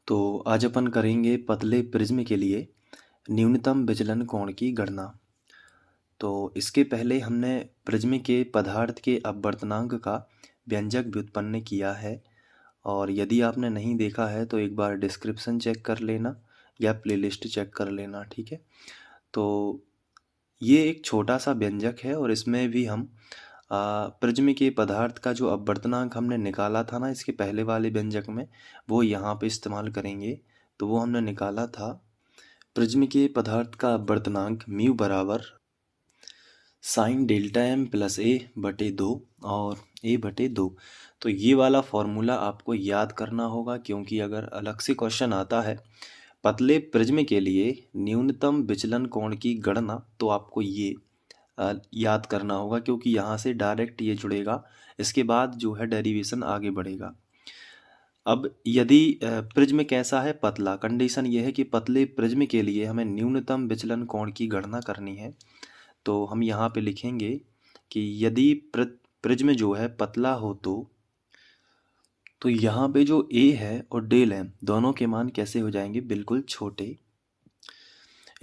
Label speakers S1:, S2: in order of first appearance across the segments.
S1: तो आज अपन करेंगे पतले प्रिज्म के लिए न्यूनतम विचलन कोण की गणना। तो इसके पहले हमने प्रिज्म के पदार्थ के अपवर्तनांक का व्यंजक व्युत्पन्न किया है, और यदि आपने नहीं देखा है तो एक बार डिस्क्रिप्शन चेक कर लेना या प्लेलिस्ट चेक कर लेना, ठीक है। तो ये एक छोटा सा व्यंजक है और इसमें भी हम प्रिज्म के पदार्थ का जो अपवर्तनांक हमने निकाला था ना इसके पहले वाले व्यंजक में, वो यहाँ पे इस्तेमाल करेंगे। तो वो हमने निकाला था प्रिज्म के पदार्थ का अपवर्तनांक म्यू बराबर साइन डेल्टा एम प्लस ए बटे 2 और ए बटे 2। तो ये वाला फॉर्मूला आपको याद करना होगा, क्योंकि अगर अलग से क्वेश्चन आता है पतले प्रिज्म के लिए न्यूनतम विचलन कोण की गणना, तो आपको ये याद करना होगा, क्योंकि यहाँ से डायरेक्ट ये जुड़ेगा, इसके बाद जो है डेरिवेशन आगे बढ़ेगा। अब यदि प्रिज्म कैसा है, पतला, कंडीशन ये है कि पतले प्रिज्म के लिए हमें न्यूनतम विचलन कोण की गणना करनी है। तो हम यहाँ पे लिखेंगे कि यदि प्रिज्म जो है पतला हो तो यहाँ पे जो ए है और डेल एम दोनों के मान कैसे हो जाएंगे, बिल्कुल छोटे।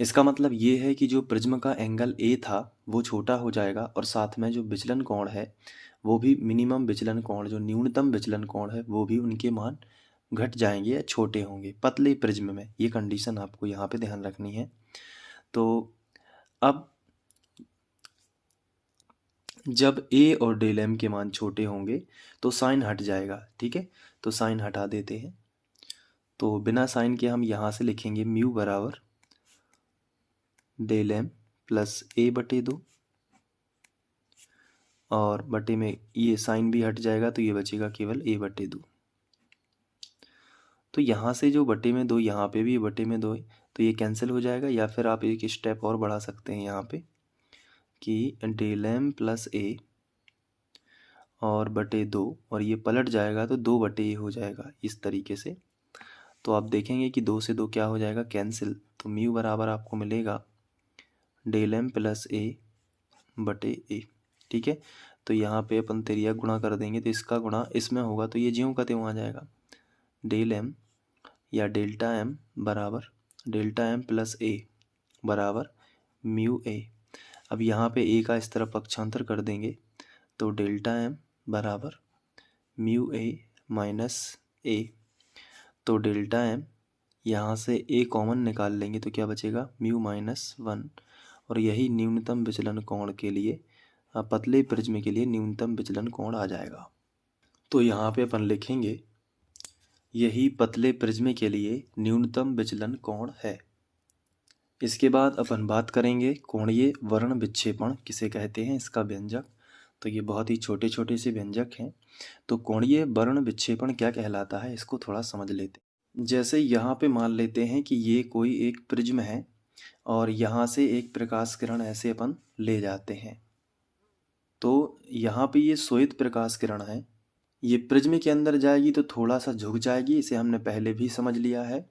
S1: इसका मतलब ये है कि जो प्रिज्म का एंगल ए था वो छोटा हो जाएगा, और साथ में जो विचलन कोण है वो भी मिनिमम विचलन कोण, जो न्यूनतम विचलन कोण है वो भी, उनके मान घट जाएंगे या छोटे होंगे पतले प्रिज्म में। ये कंडीशन आपको यहाँ पे ध्यान रखनी है। तो अब जब ए और डेल एम के मान छोटे होंगे तो साइन हट जाएगा, ठीक है। तो साइन हटा देते हैं। तो बिना साइन के हम यहाँ से लिखेंगे म्यू बराबर डेल एम प्लस ए बटे 2, और बटे में ये साइन भी हट जाएगा तो ये बचेगा केवल ए बटे 2। तो यहाँ से जो बटे में 2, यहाँ पे भी बटे में 2 है, तो ये कैंसिल हो जाएगा। या फिर आप एक स्टेप और बढ़ा सकते हैं यहाँ पे कि डेल एम प्लस ए और बटे 2, और ये पलट जाएगा तो 2 बटे ए हो जाएगा इस तरीके से। तो आप देखेंगे कि 2 से 2 क्या हो जाएगा, कैंसिल। तो म्यू बराबर आपको मिलेगा डेल एम प्लस ए बटे ए, ठीक है। तो यहाँ पे अपन तिर्यक गुणा कर देंगे, तो इसका गुणा इसमें होगा तो ये ज्यों का त्यों आ जाएगा। डेल एम या डेल्टा एम बराबर डेल्टा एम प्लस ए बराबर म्यू ए। अब यहाँ पे ए का इस तरफ पक्षांतर कर देंगे तो डेल्टा एम बराबर म्यू ए माइनस ए। तो डेल्टा एम यहाँ से ए कॉमन निकाल लेंगे तो क्या बचेगा, म्यू माइनस 1। और यही न्यूनतम विचलन कोण के लिए, पतले प्रिज्म के लिए न्यूनतम विचलन कोण आ जाएगा। तो यहाँ पे अपन लिखेंगे यही पतले प्रिज्म के लिए न्यूनतम विचलन कोण है। इसके बाद अपन बात करेंगे कोणीय वर्ण विक्षेपण किसे कहते हैं, इसका व्यंजक। तो ये बहुत ही छोटे छोटे से व्यंजक हैं। तो कोणीय वर्ण विक्षेपण क्या कहलाता है, इसको थोड़ा समझ लेते हैं। जैसे यहाँ पे मान लेते हैं कि ये कोई एक प्रिज्म है और यहाँ से एक प्रकाश किरण ऐसे अपन ले जाते हैं। तो यहाँ पे ये श्वेत प्रकाश किरण है, ये प्रिज्म के अंदर जाएगी तो थोड़ा सा झुक जाएगी, इसे हमने पहले भी समझ लिया है।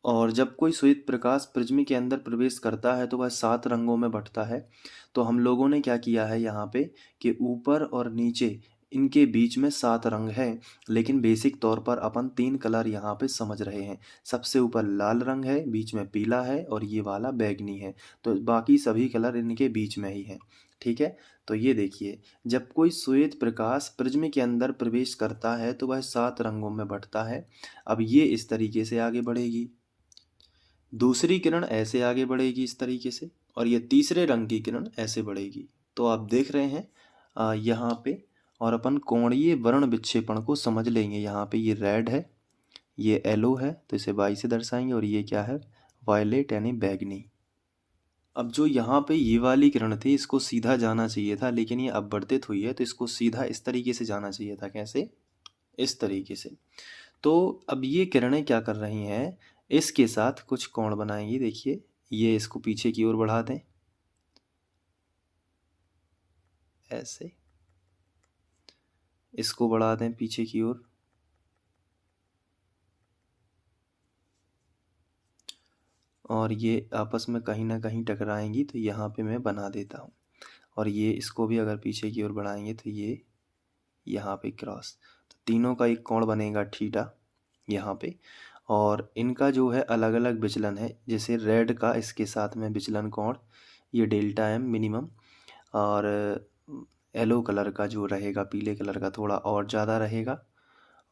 S1: और जब कोई श्वेत प्रकाश प्रिज्म के अंदर प्रवेश करता है तो वह 7 रंगों में बंटता है। तो हम लोगों ने क्या किया है यहाँ पे कि ऊपर और नीचे इनके बीच में 7 रंग हैं, लेकिन बेसिक तौर पर अपन 3 कलर यहाँ पे समझ रहे हैं। सबसे ऊपर लाल रंग है, बीच में पीला है और ये वाला बैगनी है। तो बाकी सभी कलर इनके बीच में ही हैं, ठीक है। तो ये देखिए, जब कोई श्वेत प्रकाश प्रिज्म के अंदर प्रवेश करता है तो वह 7 रंगों में बंटता है। अब ये इस तरीके से आगे बढ़ेगी, दूसरी किरण ऐसे आगे बढ़ेगी इस तरीके से, और ये तीसरे रंग की किरण ऐसे बढ़ेगी। तो आप देख रहे हैं यहाँ पे, और अपन कोणीय वर्ण विक्षेपण को समझ लेंगे। यहाँ पे ये रेड है, ये येलो है तो इसे वाई से दर्शाएंगे, और ये क्या है, वायलेट यानी बैगनी। अब जो यहाँ पे ये वाली किरण थी इसको सीधा जाना चाहिए था, लेकिन ये अपवर्तित हुई है तो इसको सीधा इस तरीके से जाना चाहिए था। कैसे, इस तरीके से। तो अब ये किरणें क्या कर रही हैं, इसके साथ कुछ कोण बनाएंगी। देखिए, ये इसको पीछे की ओर बढ़ा दें ऐसे, इसको बढ़ा दें पीछे की ओर, और ये आपस में कहीं ना कहीं टकराएंगी। तो यहाँ पे मैं बना देता हूँ, और ये इसको भी अगर पीछे की ओर बढ़ाएंगे तो ये यहाँ पे क्रॉस। तो तीनों का एक कोण बनेगा थीटा यहाँ पे। और इनका जो है अलग अलग विचलन है। जैसे रेड का इसके साथ में विचलन कोण ये डेल्टा एम मिनिमम, और येलो कलर का जो रहेगा, पीले कलर का थोड़ा और ज़्यादा रहेगा,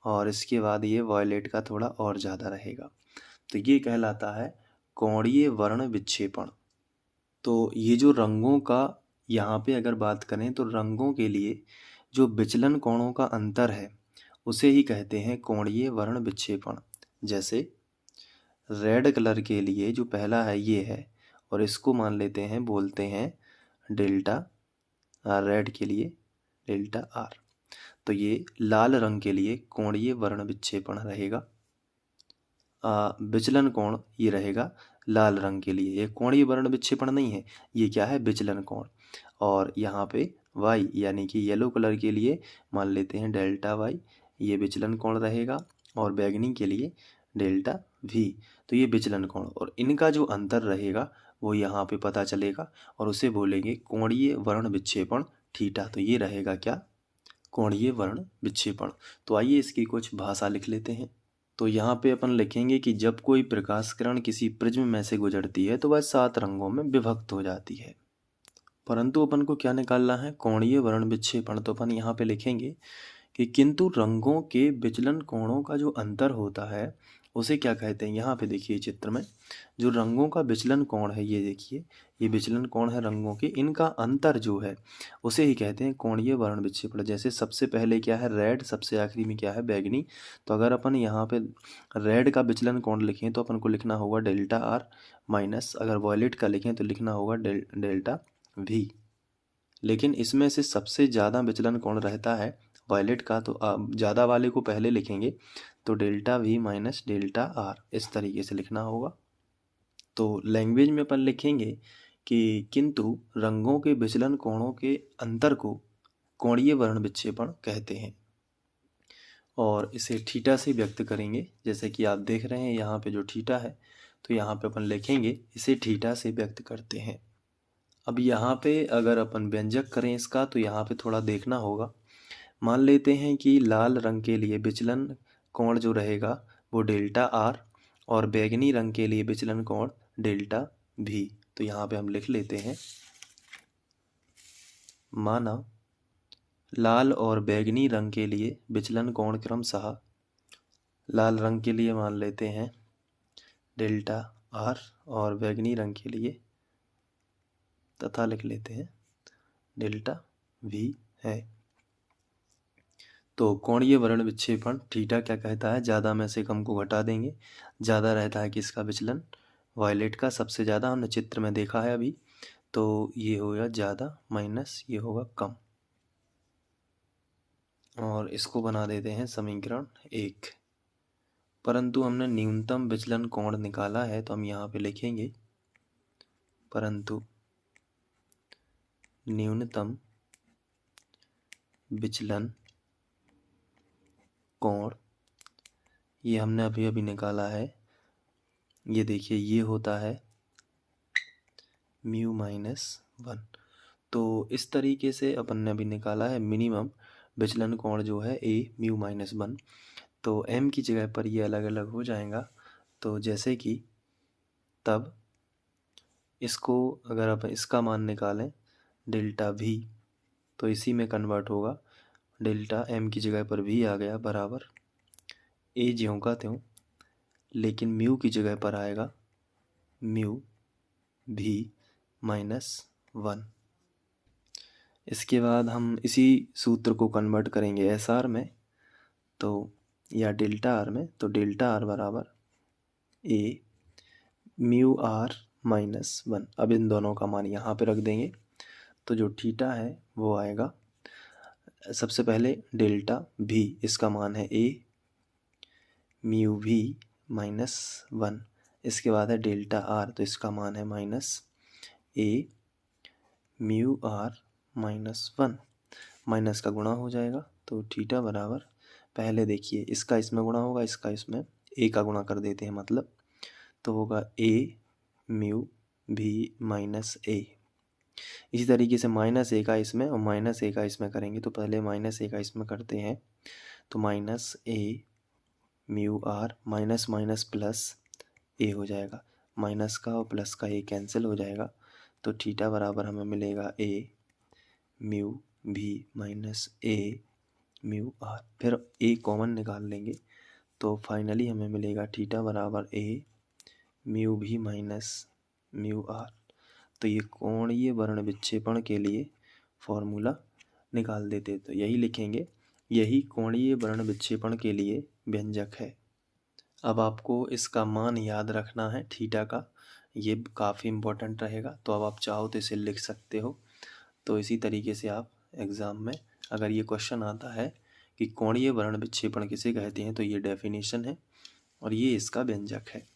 S1: और इसके बाद ये वॉयलेट का थोड़ा और ज़्यादा रहेगा। तो ये कहलाता है कोणीय वर्ण विक्षेपण। तो ये जो रंगों का यहाँ पे अगर बात करें तो रंगों के लिए जो विचलन कोणों का अंतर है उसे ही कहते हैं कोणीय वर्ण विक्षेपण। जैसे रेड कलर के लिए जो पहला है ये है, और इसको मान लेते हैं, बोलते हैं डेल्टा, रेड के लिए डेल्टा आर। तो ये लाल रंग के लिए कोणीय वर्ण विक्षेपण रहेगा, विचलन कोण ये रहेगा लाल रंग के लिए। ये कोणीय वर्ण विक्षेपण नहीं है, ये क्या है, विचलन कोण। और यहाँ पे वाई यानी कि येलो कलर के लिए मान लेते हैं डेल्टा वाई, ये विचलन कोण रहेगा, और बैगनी के लिए डेल्टा वी। तो ये विचलन कोण, और इनका जो अंतर रहेगा वो यहाँ पे पता चलेगा, और उसे बोलेंगे कोणीय वर्ण विक्षेपण थीटा। तो ये रहेगा क्या, कोणीय वर्ण विक्षेपण। तो आइए इसकी कुछ भाषा लिख लेते हैं। तो यहाँ पे अपन लिखेंगे कि जब कोई प्रकाश किरण किसी प्रिज्म में से गुजरती है तो वह 7 रंगों में विभक्त हो जाती है। परंतु अपन को क्या निकालना है, कोणीय वर्ण विक्षेपण। तो अपन यहाँ पे लिखेंगे कि किंतु रंगों के विचलन कोणों का जो अंतर होता है उसे क्या कहते हैं। यहाँ पे देखिए चित्र में जो रंगों का विचलन कोण है, ये देखिए ये विचलन कोण है रंगों के, इनका अंतर जो है उसे ही कहते हैं कोणीय वर्ण विक्षेपण। जैसे सबसे पहले क्या है रेड, सबसे आखिरी में क्या है बैगनी। तो अगर अपन यहाँ पे रेड का विचलन कोण लिखें तो अपन को लिखना होगा डेल्टा आर माइनस, अगर वॉयलेट का लिखें तो लिखना होगा डेल्टा वी। लेकिन इसमें से सबसे ज़्यादा विचलन कोण रहता है वायलेट का, तो ज़्यादा वाले को पहले लिखेंगे, तो delta we minus delta R, इस तरीके से लिखना होगा। तो लैंग्वेज में अपन लिखेंगे कि किंतु रंगों के विचलन कोणों के अंतर को कोणीय वर्ण विक्षेपण कहते हैं, और इसे थीटा से व्यक्त करेंगे। जैसे कि आप देख रहे हैं यहाँ पे जो थीटा है, तो यहाँ पे अपन लिखेंगे इसे थीटा से व्यक्त करते हैं। अब यहाँ पे अगर अपन व्यंजक करें इसका, तो यहाँ पे थोड़ा देखना होगा। मान लेते हैं कि लाल रंग के लिए विचलन कोण जो रहेगा वो डेल्टा आर, और बैगनी रंग के लिए विचलन कोण डेल्टा भी। तो यहाँ पे हम लिख लेते हैं, माना लाल और बैगनी रंग के लिए विचलन कोण क्रमशः, लाल रंग के लिए मान लेते हैं डेल्टा आर, और बैगनी रंग के लिए तथा लिख लेते हैं डेल्टा वी है। तो कोणीय वर्ण विक्षेपण थीटा क्या कहता है, ज़्यादा में से कम को घटा देंगे। ज़्यादा रहता है किसका विचलन, वायलेट का सबसे ज़्यादा, हमने चित्र में देखा है अभी। तो ये होगा ज़्यादा माइनस ये होगा कम, और इसको बना देते हैं समीकरण 1। परंतु हमने न्यूनतम विचलन कोण निकाला है, तो हम यहाँ पे लिखेंगे परंतु न्यूनतम विचलन कोण, ये हमने अभी अभी निकाला है। ये देखिए ये होता है म्यू माइनस 1। तो इस तरीके से अपन ने अभी निकाला है मिनिमम विचलन कोण जो है ए म्यू माइनस 1। तो एम की जगह पर ये अलग अलग हो जाएगा। तो जैसे कि तब इसको अगर अपन इसका मान निकालें डेल्टा वी, तो इसी में कन्वर्ट होगा, डेल्टा एम की जगह पर वी आ गया बराबर ए ज्यों का त्यों, लेकिन म्यू की जगह पर आएगा म्यू भी माइनस 1। इसके बाद हम इसी सूत्र को कन्वर्ट करेंगे एस आर में, तो या डेल्टा आर में। तो डेल्टा आर बराबर ए म्यू आर माइनस 1। अब इन दोनों का मान यहाँ पे रख देंगे, तो जो थीटा है वो आएगा, सबसे पहले डेल्टा भी, इसका मान है ए म्यू भी माइनस 1। इसके बाद है डेल्टा आर, तो इसका मान है minus A mu R minus 1। Minus का गुणा हो जाएगा, तो थीटा बराबर, पहले देखिए इसका इसमें गुणा होगा, इसका इसमें, ए का गुणा कर देते हैं मतलब, तो होगा ए म्यू भी माइनस ए। इसी तरीके से माइनस ए का इसमें और माइनस ए का इसमें करेंगे, तो पहले माइनस ए का इसमें करते हैं, तो minus A mu R minus minus plus A हो जाएगा, माइनस का और प्लस का ए कैंसिल हो जाएगा, तो थीटा बराबर हमें मिलेगा ए म्यू भी माइनस ए म्यू आर। फिर ए कॉमन निकाल लेंगे तो फाइनली हमें मिलेगा थीटा बराबर ए म्यू भी माइनस म्यू आर। तो ये कोणीय वर्ण विक्षेपण के लिए फॉर्मूला निकाल देते, तो यही लिखेंगे, यही कोणीय वर्ण विक्षेपण के लिए व्यंजक है। अब आपको इसका मान याद रखना है थीटा का, ये काफ़ी इम्पोर्टेंट रहेगा। तो अब आप चाहो तो इसे लिख सकते हो। तो इसी तरीके से आप एग्ज़ाम में अगर ये क्वेश्चन आता है कि कोणीय वर्ण विक्षेपण किसे कहते हैं, तो ये डेफिनेशन है और ये इसका व्यंजक है।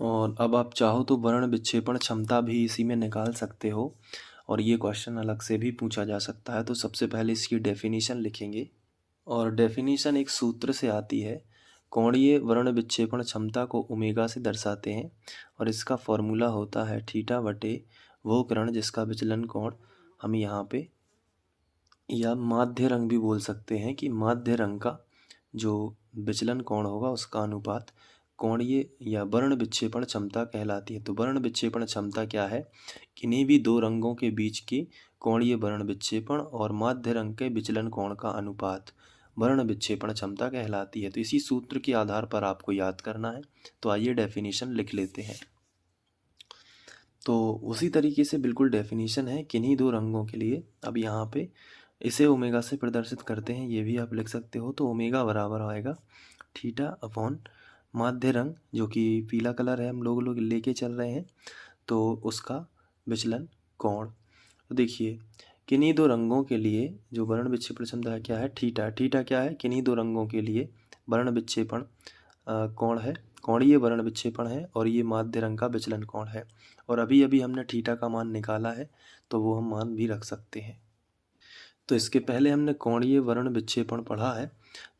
S1: और अब आप चाहो तो वर्ण विक्षेपण क्षमता भी इसी में निकाल सकते हो और ये क्वेश्चन अलग से भी पूछा जा सकता है। तो सबसे पहले इसकी डेफिनेशन लिखेंगे और डेफिनेशन एक सूत्र से आती है, कोणीय वर्ण विक्षेपण क्षमता को ओमेगा से दर्शाते हैं और इसका फॉर्मूला होता है थीटा बटे वो किरण जिसका विचलन कोण हम यहाँ पे, या माध्य रंग भी बोल सकते हैं कि माध्य रंग का जो विचलन कोण होगा उसका अनुपात कोणीय या वर्ण विक्षेपण क्षमता कहलाती है। तो वर्ण विक्षेपण क्षमता क्या है, किन्हीं भी दो रंगों के बीच की कोणीय वर्ण विक्षेपण और माध्य रंग के विचलन कोण का अनुपात वर्ण विक्षेपण क्षमता कहलाती है। तो इसी सूत्र के आधार पर आपको याद करना है। तो आइए डेफिनेशन लिख लेते हैं। तो उसी तरीके से बिल्कुल डेफिनेशन है किन्हीं दो रंगों के लिए। अब यहाँ पे इसे ओमेगा से प्रदर्शित करते हैं, ये भी आप लिख सकते हो। तो ओमेगा बराबर आएगा थीटा अपॉन माध्य रंग जो कि पीला कलर है हम लोग लेके चल रहे हैं, तो उसका विचलन कोण। तो देखिए किन्हीं दो रंगों के लिए जो वर्ण विक्षेपण क्षमता क्या है, थीटा। थीटा क्या है, किन्हीं दो रंगों के लिए वर्ण विक्षेपण कोण है, कोणीय वर्ण विक्षेपण है और ये माध्य रंग का विचलन कोण है। और अभी अभी हमने थीटा का मान निकाला है तो वो हम मान भी रख सकते हैं। तो इसके पहले हमने कोणीय वर्ण विक्षेपण पढ़ा है,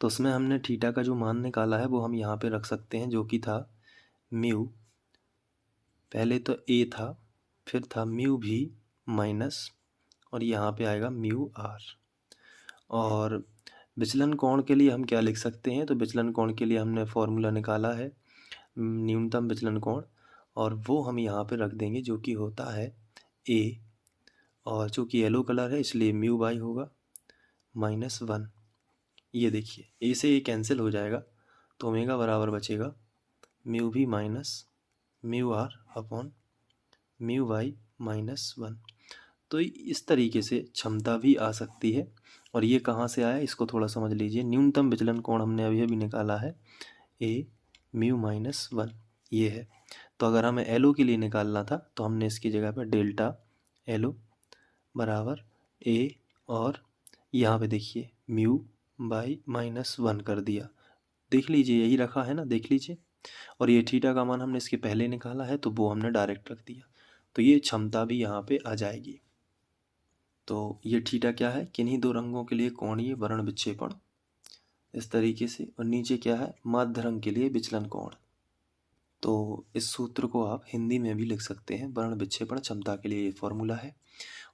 S1: तो उसमें हमने थीटा का जो मान निकाला है वो हम यहाँ पे रख सकते हैं, जो कि था म्यू, पहले तो ए था, फिर था म्यू भी माइनस और यहाँ पे आएगा म्यू आर। और विचलन कोण के लिए हम क्या लिख सकते हैं, तो विचलन कोण के लिए हमने फॉर्मूला निकाला है न्यूनतम विचलन कोण, और वो हम यहाँ पे रख देंगे जो कि होता है ए, और चूँकि येलो कलर है इसलिए म्यू बाई होगा -1। ये देखिए ए से ए कैंसिल हो जाएगा तो ओमेगा बराबर बचेगा म्यू भी minus mu R upon mu by -1। तो इस तरीके से क्षमता भी आ सकती है। और ये कहाँ से आया इसको थोड़ा समझ लीजिए। न्यूनतम विचलन कोण हमने अभी अभी निकाला है ए म्यू -1, ये है। तो अगर हमें एलो के लिए निकालना था तो हमने इसकी जगह पर डेल्टा एलो बराबर ए, और यहाँ पे देखिए म्यू बाई -1 कर दिया। देख लीजिए यही रखा है ना, देख लीजिए। और ये थीटा का मान हमने इसके पहले निकाला है तो वो हमने डायरेक्ट रख दिया, तो ये क्षमता भी यहाँ पे आ जाएगी। तो ये थीटा क्या है, किन्हीं दो रंगों के लिए कोणीय वर्ण विक्षेपण इस तरीके से, और नीचे क्या है माध्य रंग के लिए विचलन कोण। तो इस सूत्र को आप हिंदी में भी लिख सकते हैं, वर्ण विक्षेपण क्षमता के लिए ये फॉर्मूला है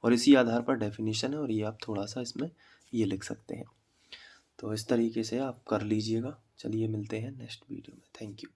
S1: और इसी आधार पर डेफिनेशन है, और ये आप थोड़ा सा इसमें ये लिख सकते हैं। तो इस तरीके से आप कर लीजिएगा। चलिए मिलते हैं नेक्स्ट वीडियो में। Thank you.